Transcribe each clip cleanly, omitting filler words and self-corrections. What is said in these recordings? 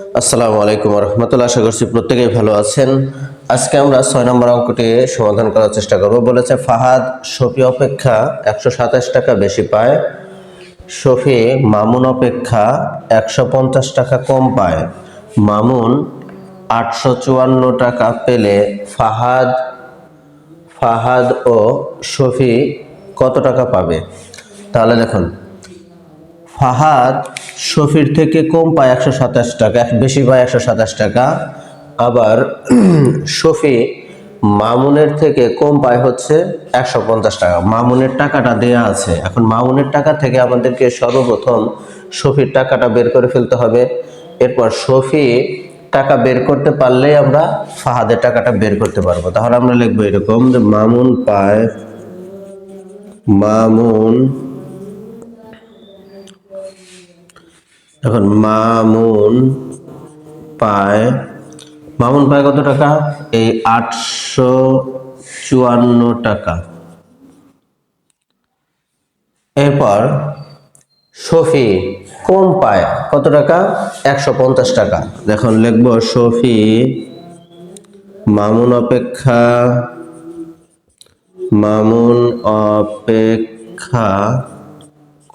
আসসালামু আলাইকুম রহমতুল্লাহ। আশা করছি প্রত্যেকেই ভালো আছেন। আজকে আমরা 6 নম্বর অঙ্কটি সমাধান করার চেষ্টা করব। বলেছে ফাহাদ শফি অপেক্ষা 127 টাকা বেশি পায়, শফি মামুন অপেক্ষা 150 টাকা কম পায়। মামুন 854 টাকা পেলে ফাহাদ ফাহাদ ও শফি কত টাকা পাবে? তাহলে দেখুন, ফাহাদ শফির থেকে কম পায় 127 টাকা, বেশি পায় 127 টাকা। আবার শফি মামুনের থেকে কম পায় হচ্ছে 150 টাকা। মামুনের টাকাটা দেয়া আছে, এখন মামুনের টাকা থেকে আমাদেরকে সর্বপ্রথম শফির টাকাটা বের করে ফেলতে হবে। এরপর শফি টাকা বের করতে পারলেই আমরা ফাহাদের টাকাটা বের করতে পারবো। তাহলে আমরা লিখবো এরকম যে মামুন এখন মামুন পায় কত টাকা? এই 854 টাকা। এরপর শফি কম পায় কত টাকা? 150 টাকা। দেখুন লিখবো শফি মামুন অপেক্ষা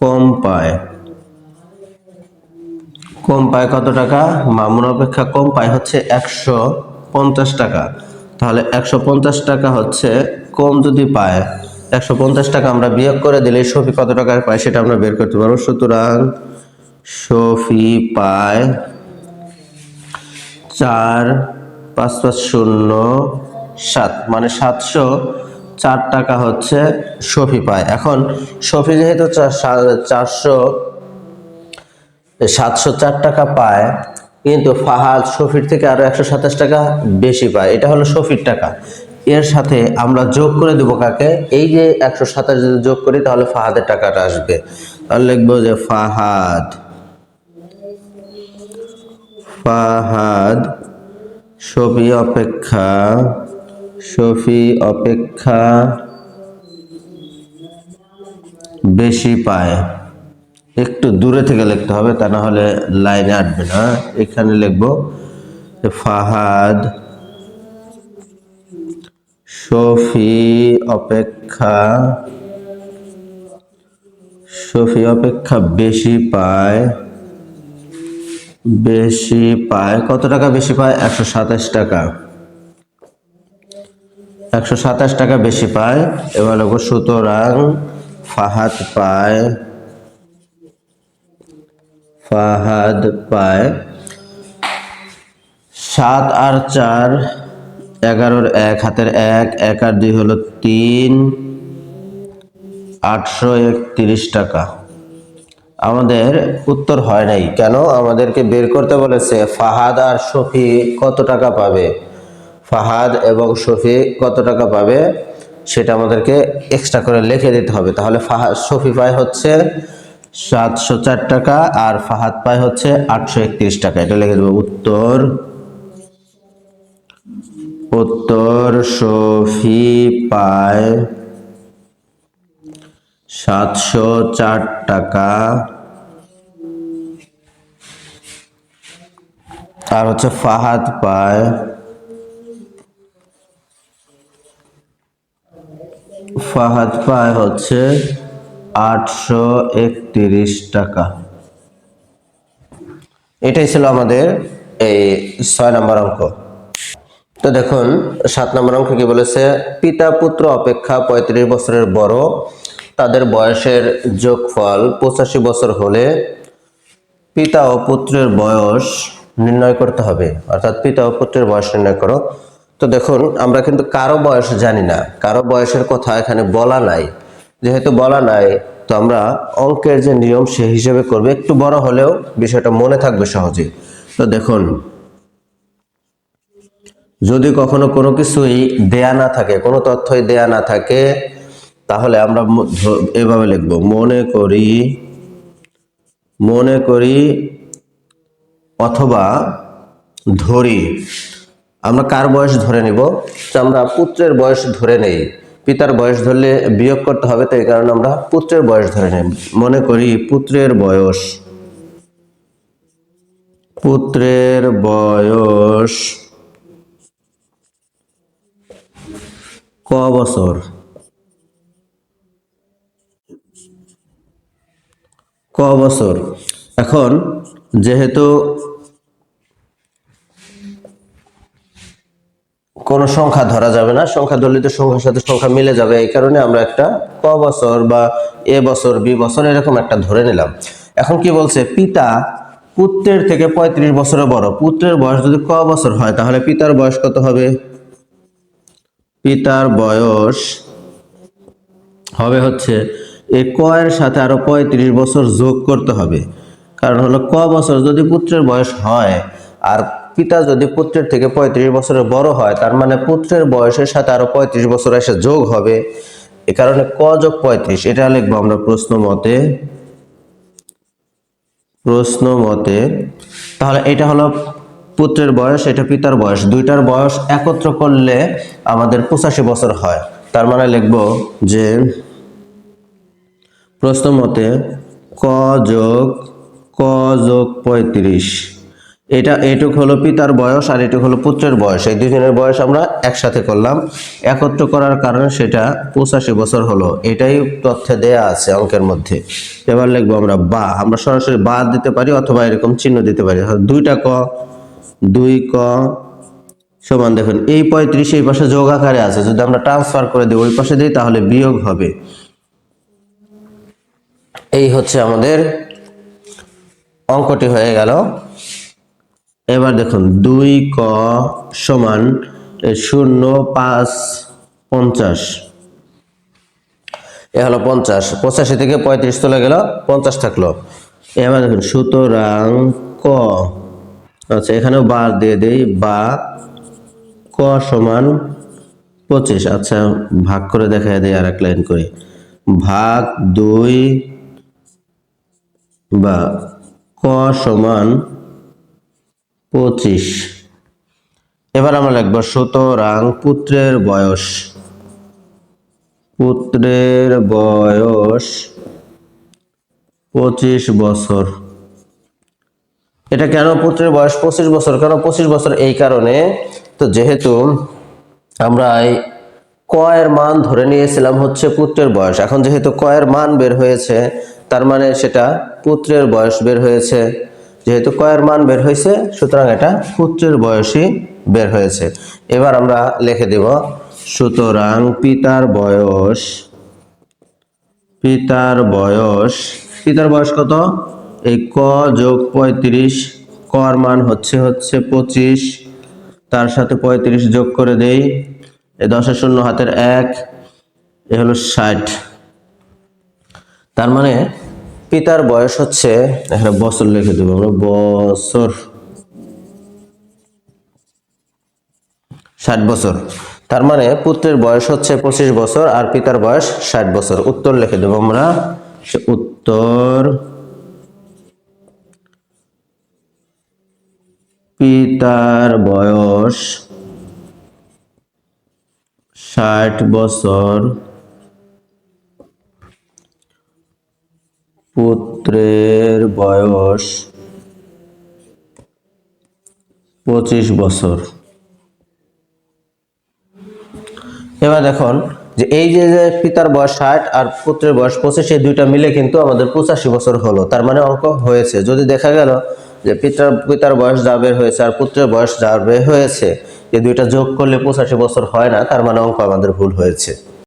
কম পায় কত টাকা? মামুন অপেক্ষা কম পায় হচ্ছে 150 টাকা। তাহলে 150 টাকা হচ্ছে কম যদি পায়, 150 টাকা আমরা বিয়োগ করে দিলে শফি কত টাকা পায় সেটা আমরা বের করতে পারবো। সুতরাং শফি পায় 4 5 5 0 7, মানে 704 টাকা হচ্ছে শফি পায়। এখন শফি যেহেতু 704 টাকা পায়, কিন্তু ফাহাদ শফির থেকে আরো 127 টাকা বেশি পায়। এটা হলো শফির টাকা। এর সাথে আমরা যোগ করে দেব কাকে? এই যে 127 যদি যোগ করি তাহলে ফাহাদের টাকাটা আসবে। তাহলে লিখবো যে ফাহাদ শফি অপেক্ষা বেশি পায়। একটু দূরে থেকে লিখতে হবে, তা না হলে লাইনে আটবে না। এখানে লিখবো ফাহাদ শফি অপেক্ষা বেশি পায় কত টাকা বেশি পায়? 127 টাকা। 127 টাকা বেশি পায়। এবার লিখবো সুতরাং ফাহাদ পায় 7 আর 4 11, 1 হাতের 1, 1 আর 2 হলো 3, 831 টাকা। আমাদের উত্তর হয় নাই কেন? আমাদেরকে বের করতে বলেছে ফাহাদ আর শফি কত টাকা পাবে, ফাহাদ এবং শফি কত টাকা পাবে সেটা আমাদেরকে এক্সট্রা করে লিখে দিতে হবে। তাহলে শফি পায় হচ্ছে 704 টাকা আর ফাহাদ পায় হচ্ছে 831 টাকা। এটা লিখে দেবো উত্তর শফি পায় 704 টাকা আর হচ্ছে ফাহাদ পায় 831 টাকা। এটাই ছিল আমাদের এই 6 নম্বর অঙ্ক। তো দেখুন 7 নম্বর অঙ্ক কি বলেছে? পিতা পুত্র অপেক্ষা 35 বছরের বড়, তাদের বয়সের যোগফল 85 বছর হলে পিতা ও পুত্রের বয়স নির্ণয় করতে হবে। অর্থাৎ পিতা ও পুত্রের বয়স নির্ণয় করো। তো দেখুন আমরা কিন্তু কারো বয়স জানি না, কারো বয়সের কথা এখানে বলা নাই। যেহেতু বলা নাই, তো আমরা অঙ্কের যে নিয়ম সে হিসেবে করবে, একটু বড় হলেও বিষয়টা মনে থাকবে সহজে। তো দেখুন, যদি কখনো কোনো কিছুই দেয়া না থাকে, কোনো তথ্যই দেয়া না থাকে, তাহলে আমরা এভাবে লিখব মনে করি অথবা ধরি। আমরা কার বয়স ধরে নিব? আমরা পুত্রের বয়স ধরে নেই। পিতার বয়স ধরলে বিয়োগ করতে হবে, তো এই কারণে আমরা পুত্রের বয়স ধরে নেই। মনে করি পুত্রের বয়স পুত্রের বয়স ক বছর? ক বছর। এখন যেহেতু কোনো সংখ্যা ধরা যাবে না, সংখ্যা ধরলে তো সংখ্যার সাথে সংখ্যা মিলে যাবে, এই কারণে আমরা একটা ক বছর বা এ বছর বি বছর এরকম একটা ধরে নিলাম। এখন কি বলছে, পিতা পুত্রের থেকে 35 বছরের বড়। পুত্রের বয়স যদি ক বছর হয় তাহলে পিতার বয়স কত হবে? পিতার বয়স হবে হচ্ছে এই ক এর সাথে আরো 35 বছর যোগ করতে হবে। কারণ হলো ক বছর যদি পুত্রের বয়স হয় আর পিতা যদি পুত্রের থেকে 35 বছরের বড় হয়, তার মানে পুত্রের বয়সের সাথে আরো 35 বছর এসে যোগ হবে। এ কারণে ক যোগ 35 এটা লিখবো আমরা প্রশ্ন মতে। তাহলে এটা হলো পুত্রের বয়স, এটা পিতার বয়স, দুইটার বয়স একত্র করলে আমাদের 85 বছর হয়। তার মানে লিখবো যে প্রশ্ন মতে ক যোগ 35, এটা এটুক হলো পিতার বয়স আর এটুক হলো পুত্রের বয়স। এই দুজনের বয়স আমরা একসাথে করলাম, একত্র করার কারণে সেটা 85 বছর হলো। এটাই তথ্যে দেয়া আছে অঙ্কের মধ্যে। এবার লিখবো আমরা বা, আমরা সরাসরি বা দিতে পারি অথবা এরকম চিহ্ন দিতে পারি। দুইটা ক, 2 ক সমান, দেখুন এই 35 এই পাশে যোগ আকারে আছে, যদি আমরা ট্রান্সফার করে দিই ওই পাশে দিই তাহলে বিয়োগ হবে। এই হচ্ছে আমাদের অঙ্কটি হয়ে গেল। এবার দেখুন 2 ক সমান 0 5 50, এ হলো 50, 85 থেকে 35 চলে গেল, 50 থাকলো। এবার দেখুন সুতরাং ক, আচ্ছা এখানেও বার দিয়ে দেই, বা ক সমান 25। আচ্ছা ভাগ করে দেখা দেয় আর এক লাইন করে, ভাগ 2 বা ক সমান 25। এবার আমরা লিখবো সুতরাং পুত্রের বয়স 25 বছর। এটা কেন পুত্রের বয়স 25 বছর? কেন 25 বছর? এই কারণে, তো যেহেতু আমরা এই ক এর মান ধরে নিয়েছিলাম হচ্ছে পুত্রের বয়স, এখন যেহেতু ক এর মান বের হয়েছে তার মানে সেটা পুত্রের বয়স বের হয়েছে। যেহেতু ক এর মান বের হয়েছে সুতরাং এটা পুত্রের বয়সই বের হয়েছে। এবার আমরা লিখে দেব সুতরাং পিতার বয়স কত? এই ক যোগ 35, ক এর মান হচ্ছে 25, তার সাথে 35 যোগ করে দেই, এই 10 শূন্য হাতের 1, এ হলো 60। তার মানে পিতার বয়স হচ্ছে, এখানে বছর লিখে দেবো আমরা, বছর 60 বছর। তার মানে পুত্রের বয়স হচ্ছে 25 বছর আর পিতার বয়স 60 বছর। উত্তর লিখে দেবো আমরা, উত্তর পিতার বয়স 60 বছর, পুত্রের বয়স 25 বছর। এবার দেখুন যে এই যে পিতার বয়স 60 আর পুত্রের বয়স 25, এই দুইটা মিলে কিন্তু আমাদের 85 বছর হলো। তার মানে অঙ্ক হয়েছে। যদি দেখা গেল যে পিতার বয়স যা বের হয়েছে আর পুত্রের বয়স যা বের হয়েছে, এই দুইটা যোগ করলে 85 বছর হয় না, তার মানে অঙ্ক আমাদের ভুল হয়েছে।